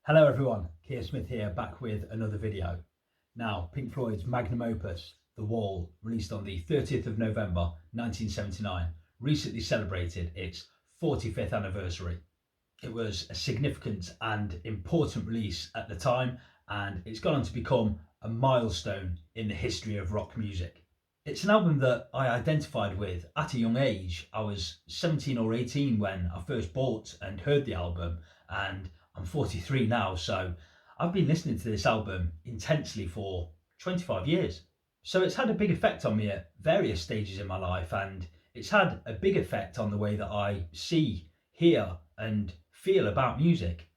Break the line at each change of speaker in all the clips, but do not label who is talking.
Hello everyone, Keir Smith here, back with another video. Now, Pink Floyd's magnum opus, The Wall, released on the 30th of November 1979, recently celebrated its 45th anniversary. It was a significant and important release at the time, and it's gone on to become a milestone in the history of rock music. It's an album that I identified with at a young age. I was 17 or 18 when I first bought and heard the album, and I'm 43 now, so I've been listening to this album intensely for 25 years. So it's had a big effect on me at various stages in my life, and it's had a big effect on the way that I see, hear, and feel about music.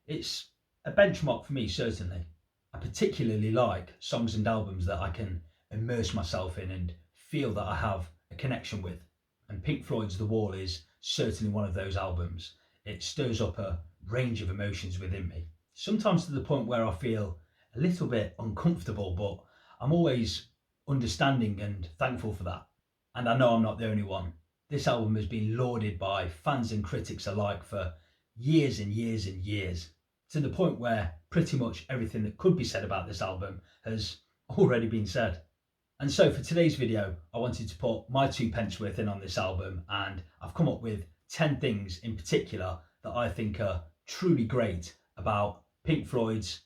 It's a benchmark for me, certainly. I particularly like songs and albums that I can immerse myself in and feel that I have a connection with. And Pink Floyd's The Wall is certainly one of those albums. It stirs up a range of emotions within me, sometimes to the point where I feel a little bit uncomfortable, but I'm always understanding and thankful for that. And I know I'm not the only one. This album has been lauded by fans and critics alike for years and years and years, to the point where pretty much everything that could be said about this album has already been said. And so for today's video, I wanted to put my 2 pence worth in on this album, and I've come up with 10 things in particular that I think are truly great about Pink Floyd's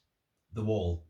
The Wall.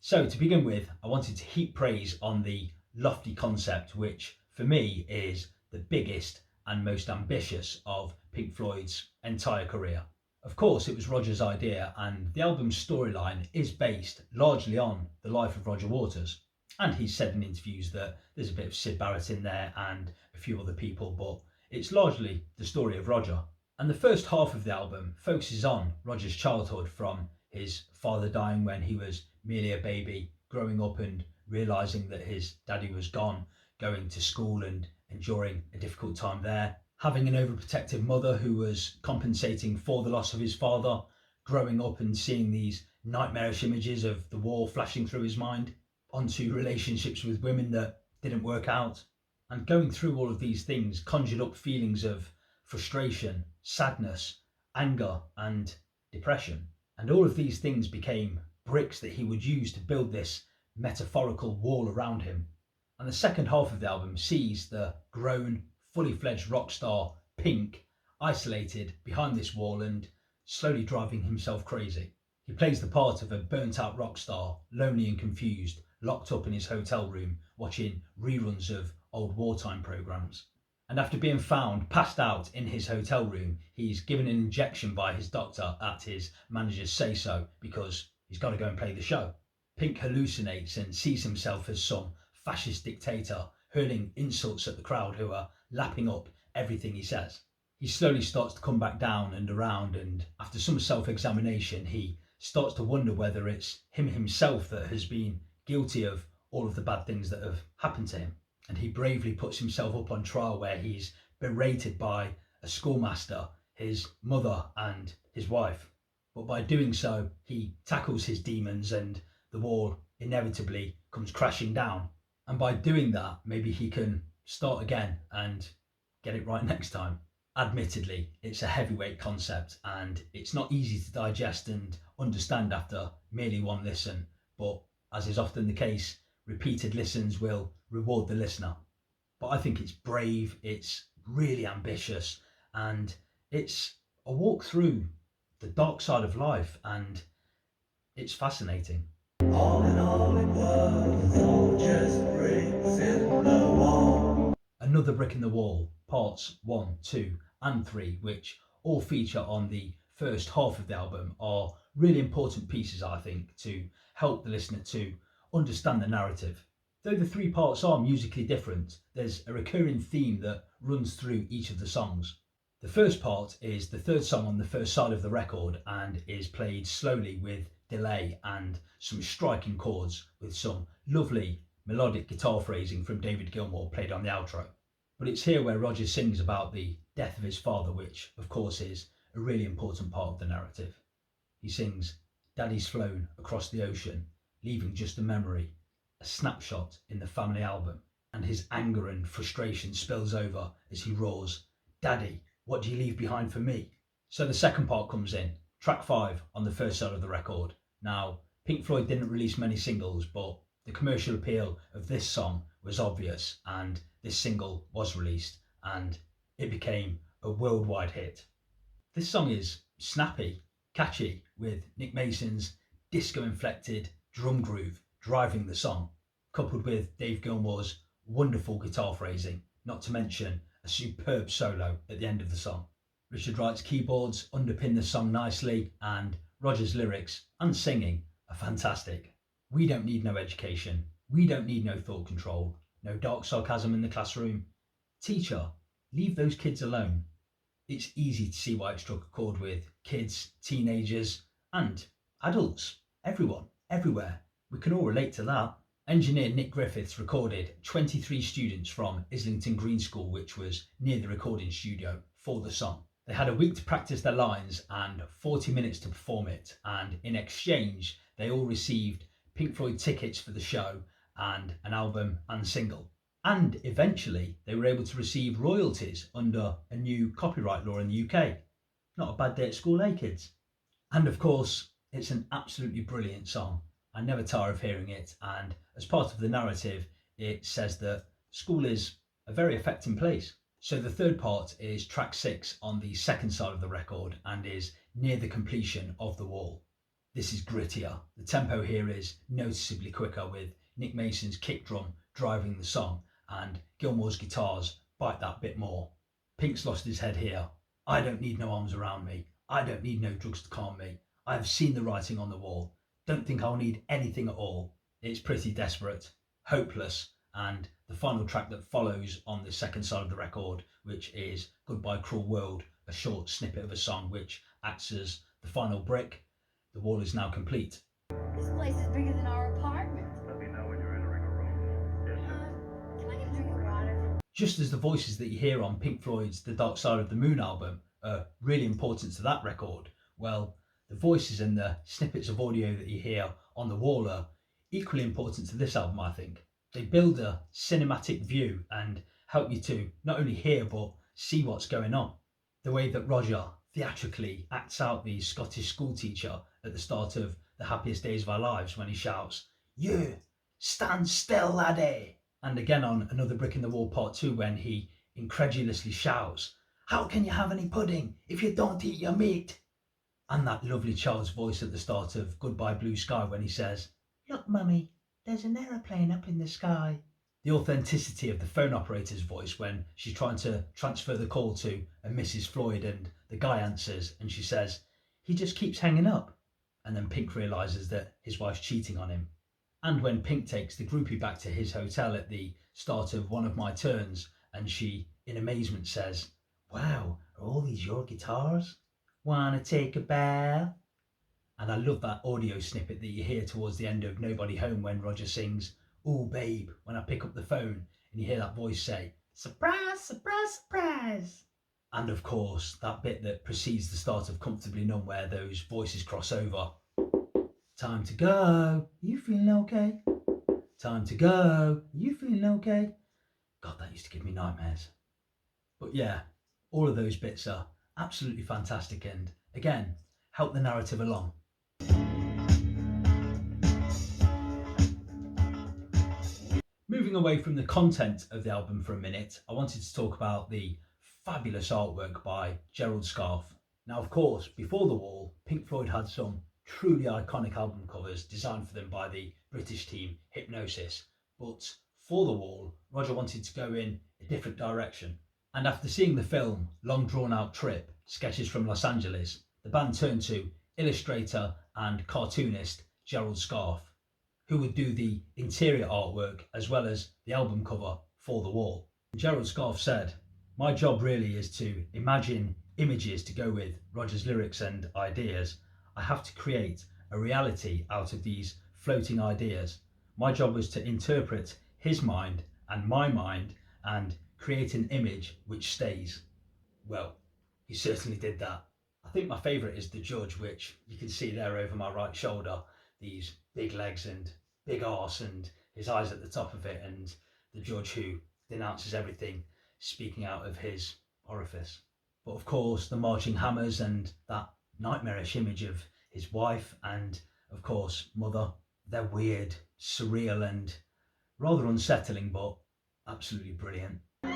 So to begin with, I wanted to heap praise on the lofty concept, which for me is the biggest and most ambitious of Pink Floyd's entire career. Of course, it was Roger's idea, and the album's storyline is based largely on the life of Roger Waters. And he's said in interviews that there's a bit of Syd Barrett in there and a few other people, but it's largely the story of Roger. And the first half of the album focuses on Roger's childhood, from his father dying when he was merely a baby, growing up and realising that his daddy was gone, going to school and enduring a difficult time there, having an overprotective mother who was compensating for the loss of his father, growing up and seeing these nightmarish images of the war flashing through his mind, onto relationships with women that didn't work out. And going through all of these things conjured up feelings of frustration, sadness, anger, and depression. And all of these things became bricks that he would use to build this metaphorical wall around him. And the second half of the album sees the grown, fully fledged rock star Pink isolated behind this wall and slowly driving himself crazy. He plays the part of a burnt out rock star, lonely and confused, locked up in his hotel room watching reruns of old wartime programmes. And after being found passed out in his hotel room, he's given an injection by his doctor at his manager's say-so, because he's got to go and play the show. Pink hallucinates and sees himself as some fascist dictator hurling insults at the crowd who are lapping up everything he says. He slowly starts to come back down and around, and after some self-examination, he starts to wonder whether it's him himself that has been guilty of all of the bad things that have happened to him. And he bravely puts himself up on trial, where he's berated by a schoolmaster, his mother and his wife. But by doing so, he tackles his demons and the wall inevitably comes crashing down. And by doing that, maybe he can start again and get it right next time. Admittedly, it's a heavyweight concept and it's not easy to digest and understand after merely one listen, but as is often the case, repeated listens will reward the listener. But I think it's brave, it's really ambitious, and it's a walk through the dark side of life, and it's fascinating. All in all, it was all just bricks in the wall. Another Brick in the Wall, parts 1, 2, and 3, which all feature on the first half of the album, are really important pieces, I think, to help the listener to understand the narrative. Though the 3 parts are musically different, there's a recurring theme that runs through each of the songs. The first part is the third song on the first side of the record and is played slowly with delay and some striking chords, with some lovely melodic guitar phrasing from David Gilmore played on the outro. But it's here where Roger sings about the death of his father, which of course is a really important part of the narrative. He sings, "Daddy's flown across the ocean, leaving just a memory, a snapshot in the family album. and his anger and frustration spills over as he roars, "Daddy, what do you leave behind for me?" So the second part comes in, track 5 on the first side of the record. Now, Pink Floyd didn't release many singles, but the commercial appeal of this song was obvious, and this single was released, and it became a worldwide hit. This song is snappy, catchy, with Nick Mason's disco-inflected drum groove driving the song, coupled with Dave Gilmore's wonderful guitar phrasing, not to mention a superb solo at the end of the song. Richard Wright's keyboards underpin the song nicely, and Roger's lyrics and singing are fantastic. We don't need no education. We don't need no thought control. No dark sarcasm in the classroom. Teacher, leave those kids alone. It's easy to see why it struck a chord with kids, teenagers, and adults. Everyone, everywhere. We can all relate to that. Engineer Nick Griffiths recorded 23 students from Islington Green School, which was near the recording studio, for the song. They had a week to practice their lines and 40 minutes to perform it, and in exchange, they all received Pink Floyd tickets for the show and an album and single. And eventually, they were able to receive royalties under a new copyright law in the UK. Not a bad day at school, eh, kids? And of course, it's an absolutely brilliant song. I never tire of hearing it, and as part of the narrative, it says that school is a very affecting place. So the third part is track 6 on the second side of the record and is near the completion of The Wall. This is grittier. The tempo here is noticeably quicker, with Nick Mason's kick drum driving the song, and Gilmore's guitars bite that bit more. Pink's lost his head here. I don't need no arms around me. I don't need no drugs to calm me. I have seen the writing on the wall. Don't think I'll need anything at all. It's pretty desperate, hopeless, and the final track that follows on the second side of the record, which is Goodbye Cruel World, a short snippet of a song which acts as the final brick. The wall is now complete.
This place is bigger than our apartment.
Let me know when you're entering a room. Yes, sir.
Can I get a drink of water?
Just as the voices that you hear on Pink Floyd's The Dark Side of the Moon album are really important to that record, well, the voices and the snippets of audio that you hear on The Wall are equally important to this album, I think. They build a cinematic view and help you to not only hear but see what's going on. The way that Roger theatrically acts out the Scottish schoolteacher at the start of The Happiest Days of Our Lives when he shouts, "You, stand still, laddie!" And again on Another Brick in the Wall Part 2 when he incredulously shouts, "How can you have any pudding if you don't eat your meat?" And that lovely child's voice at the start of Goodbye Blue Sky when he says, "Look, mummy, there's an aeroplane up in the sky." The authenticity of the phone operator's voice when she's trying to transfer the call to a Mrs. Floyd and the guy answers and she says, "He just keeps hanging up." And then Pink realises that his wife's cheating on him. And when Pink takes the groupie back to his hotel at the start of One of My Turns and she, in amazement, says, "Wow, are all these your guitars? Wanna take a bath?" And I love that audio snippet that you hear towards the end of Nobody Home when Roger sings, "Ooh, babe, when I pick up the phone," and you hear that voice say, "Surprise, surprise, surprise." And of course, that bit that precedes the start of Comfortably Numb where those voices cross over. Time to go, you feeling okay? Time to go, you feeling okay? God, that used to give me nightmares. But yeah, all of those bits are absolutely fantastic and, again, help the narrative along. Moving away from the content of the album for a minute, I wanted to talk about the fabulous artwork by Gerald Scarfe. Now, of course, before The Wall, Pink Floyd had some truly iconic album covers designed for them by the British team Hypnosis. But for The Wall, Roger wanted to go in a different direction. And after seeing the film Long Drawn Out Trip, Sketches from Los Angeles, the band turned to illustrator and cartoonist Gerald Scarfe, who would do the interior artwork as well as the album cover for The Wall. Gerald Scarfe said, "My job really is to imagine images to go with Roger's lyrics and ideas. I have to create a reality out of these floating ideas. My job was to interpret his mind and my mind and create an image which stays." Well, he certainly did that. I think my favourite is the judge, which you can see there over my right shoulder. These big legs and big arse and his eyes at the top of it and the judge who denounces everything speaking out of his orifice. But of course, the marching hammers and that nightmarish image of his wife and, of course, mother, they're weird, surreal, and rather unsettling, but absolutely brilliant.
Good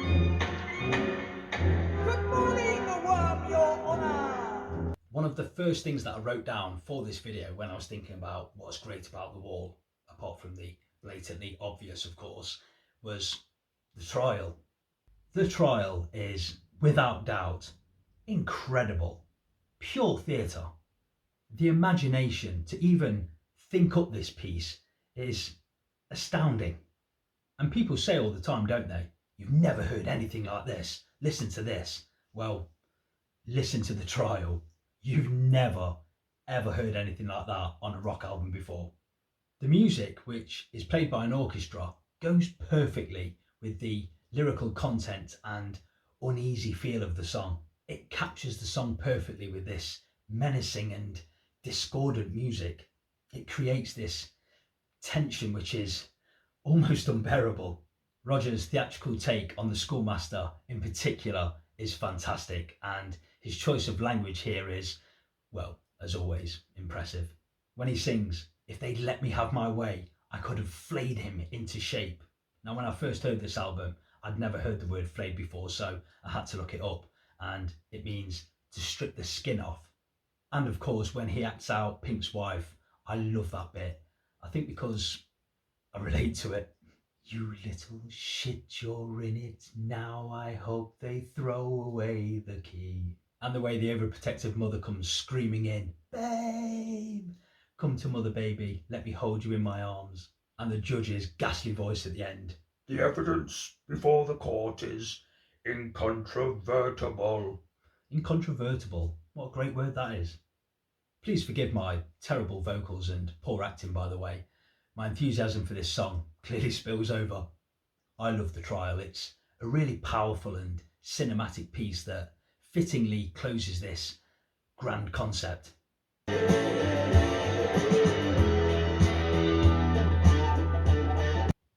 morning, Worm, Your Honour!
One of the first things that I wrote down for this video when I was thinking about what's great about The Wall, apart from the blatantly obvious, of course, was the trial. The trial is, without doubt, incredible. Pure theatre. The imagination to even think up this piece is astounding. And people say all the time, don't they? You've never heard anything like this. Listen to this. Well, listen to the trial. You've never, ever heard anything like that on a rock album before. The music, which is played by an orchestra, goes perfectly with the lyrical content and uneasy feel of the song. It captures the song perfectly with this menacing and discordant music. It creates this tension which is almost unbearable. Roger's theatrical take on the schoolmaster in particular is fantastic, and his choice of language here is, well, as always, impressive. When he sings, "If they'd let me have my way, I could have flayed him into shape." Now, when I first heard this album, I'd never heard the word flayed before, so I had to look it up, and it means to strip the skin off. And of course, when he acts out Pink's wife, I love that bit. I think because I relate to it. "You little shit, you're in it now, I hope they throw away the key." And the way the overprotective mother comes screaming in, "Babe, come to mother, baby, let me hold you in my arms." And the judge's ghastly voice at the end,
The evidence before the court is incontrovertible.
Incontrovertible. What a great word that is. Please forgive my terrible vocals and poor acting, by the way. My enthusiasm for this song clearly spills over. I love the trial. It's a really powerful and cinematic piece that fittingly closes this grand concept.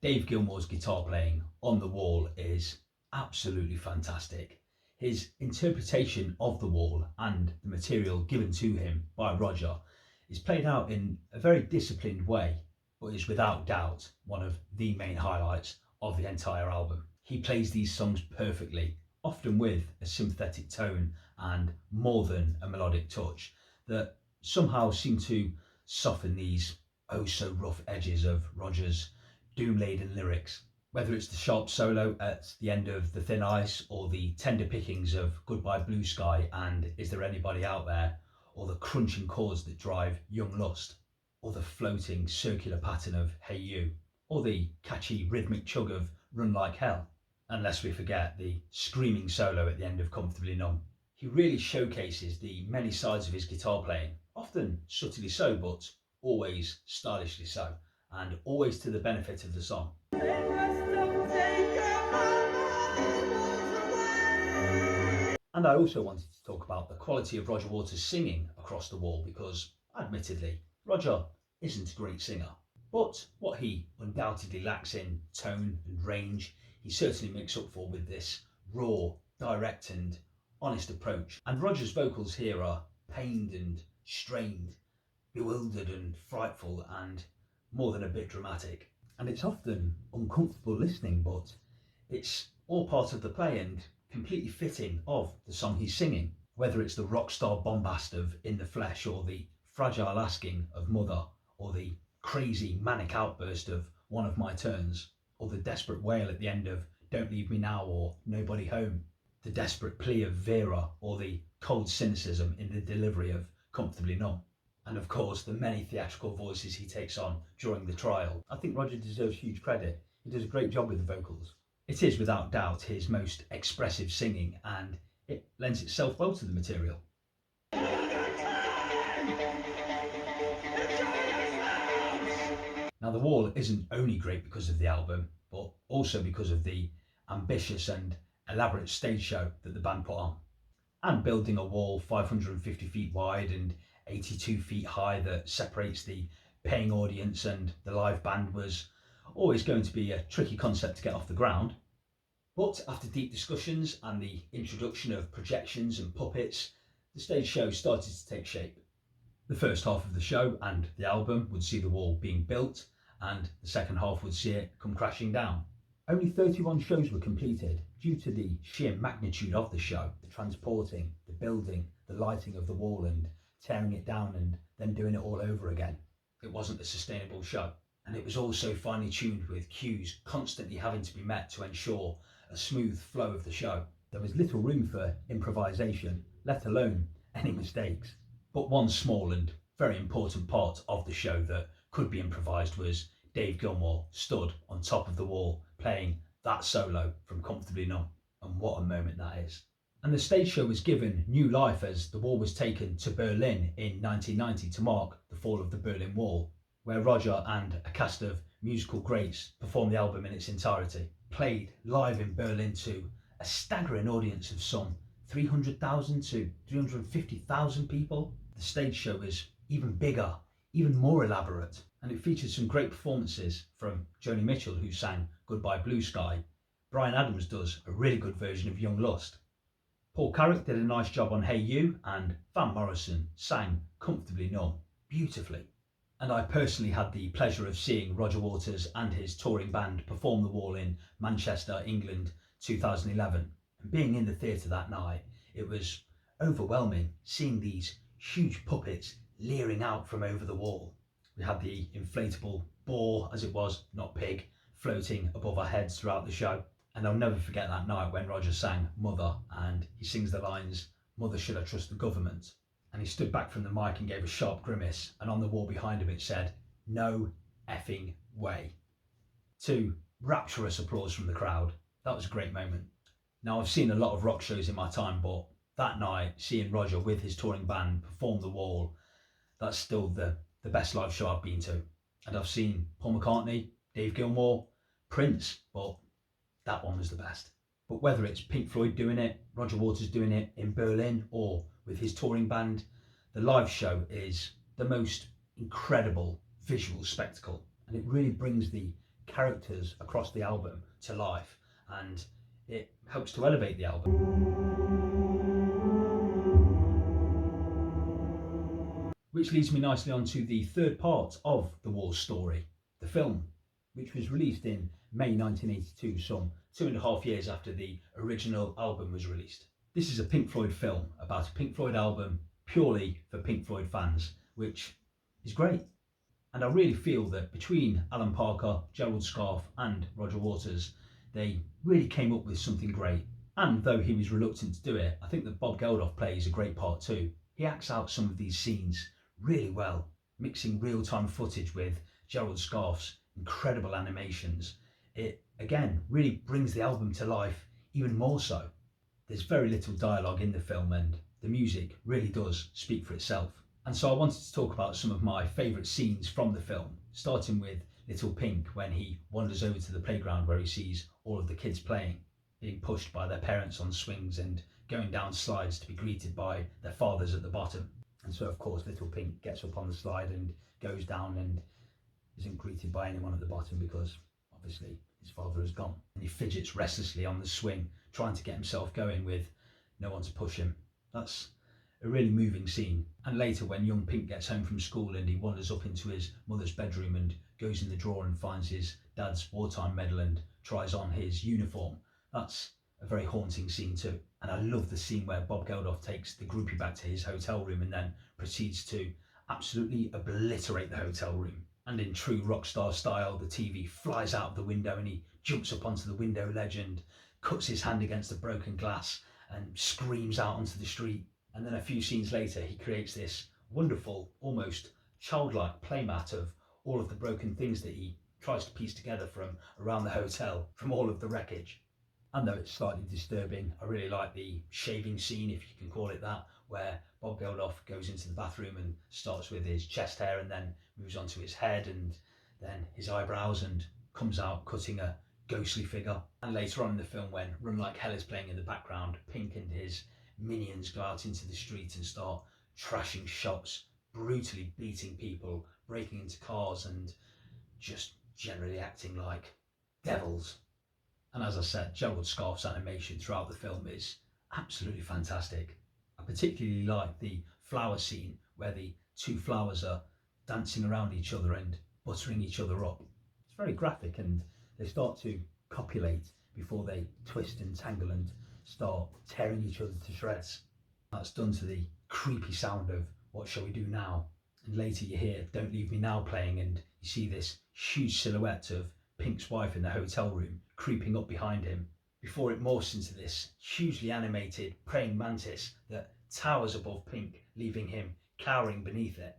Dave Gilmore's guitar playing on The Wall is absolutely fantastic. His interpretation of The Wall and the material given to him by Roger is played out in a very disciplined way, but is without doubt one of the main highlights of the entire album. He plays these songs perfectly, often with a sympathetic tone and more than a melodic touch that somehow seem to soften these oh so rough edges of Roger's doom-laden lyrics. Whether it's the sharp solo at the end of The Thin Ice, or the tender pickings of Goodbye Blue Sky and Is There Anybody Out There, or the crunching chords that drive Young Lust, or the floating circular pattern of Hey You, or the catchy rhythmic chug of Run Like Hell, unless we forget the screaming solo at the end of Comfortably Numb. He really showcases the many sides of his guitar playing, often subtly so, but always stylishly so, and always to the benefit of the song. And I also wanted to talk about the quality of Roger Waters' singing across The Wall, because, admittedly, Roger isn't a great singer. But what he undoubtedly lacks in tone and range, he certainly makes up for with this raw, direct and honest approach. And Roger's vocals here are pained and strained, bewildered and frightful, and more than a bit dramatic. And it's often uncomfortable listening, but it's all part of the play and completely fitting of the song he's singing. Whether it's the rock star bombast of In the Flesh, or the fragile asking of Mother, or the crazy manic outburst of One of My Turns, or the desperate wail at the end of Don't Leave Me Now or Nobody Home, the desperate plea of Vera, or the cold cynicism in the delivery of Comfortably Numb. And of course, the many theatrical voices he takes on during the trial. I think Roger deserves huge credit. He does a great job with the vocals. It is without doubt his most expressive singing, and it lends itself well to the material. Now, The Wall isn't only great because of the album, but also because of the ambitious and elaborate stage show that the band put on. And building a wall 550 feet wide and 82 feet high that separates the paying audience and the live band was Always going to be a tricky concept to get off the ground. But after deep discussions and the introduction of projections and puppets, the stage show started to take shape. The first half of the show and the album would see the wall being built, and the second half would see it come crashing down. Only 31 shows were completed due to the sheer magnitude of the show, the transporting, the building, the lighting of the wall and tearing it down and then doing it all over again. It wasn't a sustainable show, and it was also finely tuned with cues constantly having to be met to ensure a smooth flow of the show. There was little room for improvisation, let alone any mistakes. But one small and very important part of the show that could be improvised was Dave Gilmore stood on top of the wall playing that solo from Comfortably Numb, and what a moment that is. And the stage show was given new life as the wall was taken to Berlin in 1990 to mark the fall of the Berlin Wall, where Roger and a cast of musical greats performed the album in its entirety, played live in Berlin to a staggering audience of some 300,000 to 350,000 people. The stage show was even bigger, even more elaborate, and it featured some great performances from Joni Mitchell, who sang Goodbye Blue Sky. Bryan Adams does a really good version of Young Lust. Paul Carrack did a nice job on Hey You, and Van Morrison sang Comfortably Numb beautifully. And I personally had the pleasure of seeing Roger Waters and his touring band perform the wall in Manchester, England, 2011. And being in the theatre that night, it was overwhelming seeing these huge puppets leering out from over the wall. We had the inflatable boar, as it was, not pig, floating above our heads throughout the show. And I'll never forget that night when Roger sang Mother, and he sings the lines, "Mother, should I trust the government?" And he stood back from the mic and gave a sharp grimace, and on the wall behind him it said, "No effing way." To rapturous applause from the crowd. That was a great moment. Now, I've seen a lot of rock shows in my time, but that night, seeing Roger with his touring band perform the wall, that's still the best live show I've been to. And I've seen Paul McCartney, Dave Gilmore, Prince, but that one was the best. But whether it's Pink Floyd doing it, Roger Waters doing it in Berlin, or with his touring band, the live show is the most incredible visual spectacle, and it really brings the characters across the album to life, and it helps to elevate the album. Which leads me nicely on to the third part of the Wall story, the film, which was released in May 1982, some 2.5 years after the original album was released. This is a Pink Floyd film about a Pink Floyd album purely for Pink Floyd fans, which is great. And I really feel that between Alan Parker, Gerald Scarfe and Roger Waters, they really came up with something great. And though he was reluctant to do it, I think that Bob Geldof plays a great part too. He acts out some of these scenes really well, mixing real-time footage with Gerald Scarfe's incredible animations. It, again, really brings the album to life even more so. There's very little dialogue in the film, and the music really does speak for itself. And so I wanted to talk about some of my favourite scenes from the film, starting with Little Pink when he wanders over to the playground where he sees all of the kids playing, being pushed by their parents on swings and going down slides to be greeted by their fathers at the bottom. And so, of course, Little Pink gets up on the slide and goes down and isn't greeted by anyone at the bottom because obviously his father has gone. And he fidgets restlessly on the swing, trying to get himself going with no one to push him. That's a really moving scene. And later, when young Pink gets home from school and he wanders up into his mother's bedroom and goes in the drawer and finds his dad's wartime medal and tries on his uniform, that's a very haunting scene too. And I love the scene where Bob Geldof takes the groupie back to his hotel room and then proceeds to absolutely obliterate the hotel room. And in true rock star style, the TV flies out of the window and he jumps up onto the window ledge and cuts his hand against the broken glass and screams out onto the street. And then a few scenes later, he creates this wonderful, almost childlike playmat of all of the broken things that he tries to piece together from around the hotel, from all of the wreckage. And though it's slightly disturbing, I really like the shaving scene, if you can call it that, where Bob Geldof goes into the bathroom and starts with his chest hair and then moves on to his head and then his eyebrows and comes out cutting a ghostly figure. And later on in the film, when Run Like Hell is playing in the background, Pink and his minions go out into the street and start trashing shops, brutally beating people, breaking into cars and just generally acting like devils. And as I said, Gerald Scarfe's animation throughout the film is absolutely fantastic. I particularly like the flower scene where the two flowers are dancing around each other and buttering each other up. It's very graphic, and they start to copulate before they twist and tangle and start tearing each other to shreds. That's done to the creepy sound of What Shall We Do Now? And later you hear Don't Leave Me Now playing, and you see this huge silhouette of Pink's wife in the hotel room creeping up behind him before it morphs into this hugely animated praying mantis that towers above Pink, leaving him cowering beneath it.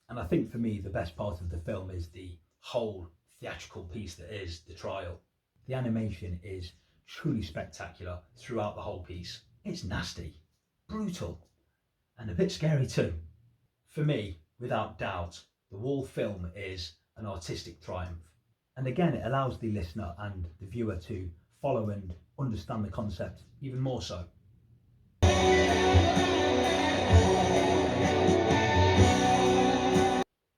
And I think for me the best part of the film is the whole theatrical piece that is the trial. The animation is truly spectacular throughout the whole piece. It's nasty, brutal, and a bit scary too. For me, without doubt, the Wall film is an artistic triumph. And again, it allows the listener and the viewer to follow and understand the concept even more so.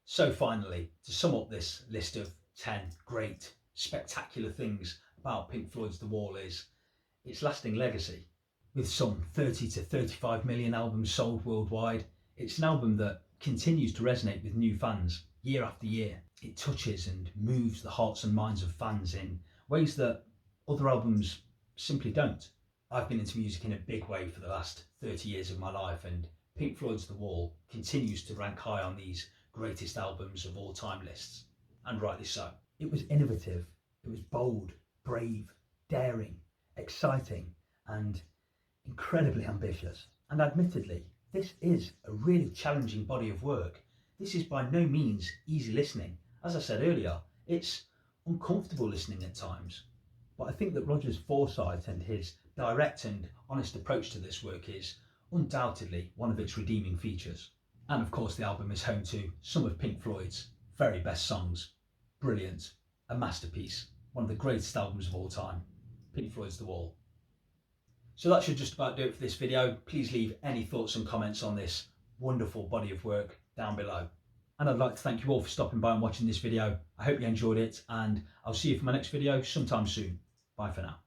So finally, to sum up this list of 10 great, spectacular things about Pink Floyd's The Wall is its lasting legacy. With some 30 to 35 million albums sold worldwide, it's an album that continues to resonate with new fans year after year. It touches and moves the hearts and minds of fans in ways that other albums simply don't. I've been into music in a big way for the last 30 years of my life, and Pink Floyd's The Wall continues to rank high on these greatest albums of all time lists, and rightly so. It was innovative, it was bold, brave, daring, exciting, and incredibly ambitious. And admittedly, this is a really challenging body of work. This is by no means easy listening. As I said earlier, it's uncomfortable listening at times. But I think that Roger's foresight and his direct and honest approach to this work is undoubtedly one of its redeeming features. And of course, the album is home to some of Pink Floyd's very best songs. Brilliant, a masterpiece, one of the greatest albums of all time, Pink Floyd's The Wall. So that should just about do it for this video. Please leave any thoughts and comments on this wonderful body of work down below. And I'd like to thank you all for stopping by and watching this video. I hope you enjoyed it, and I'll see you for my next video sometime soon. Bye for now.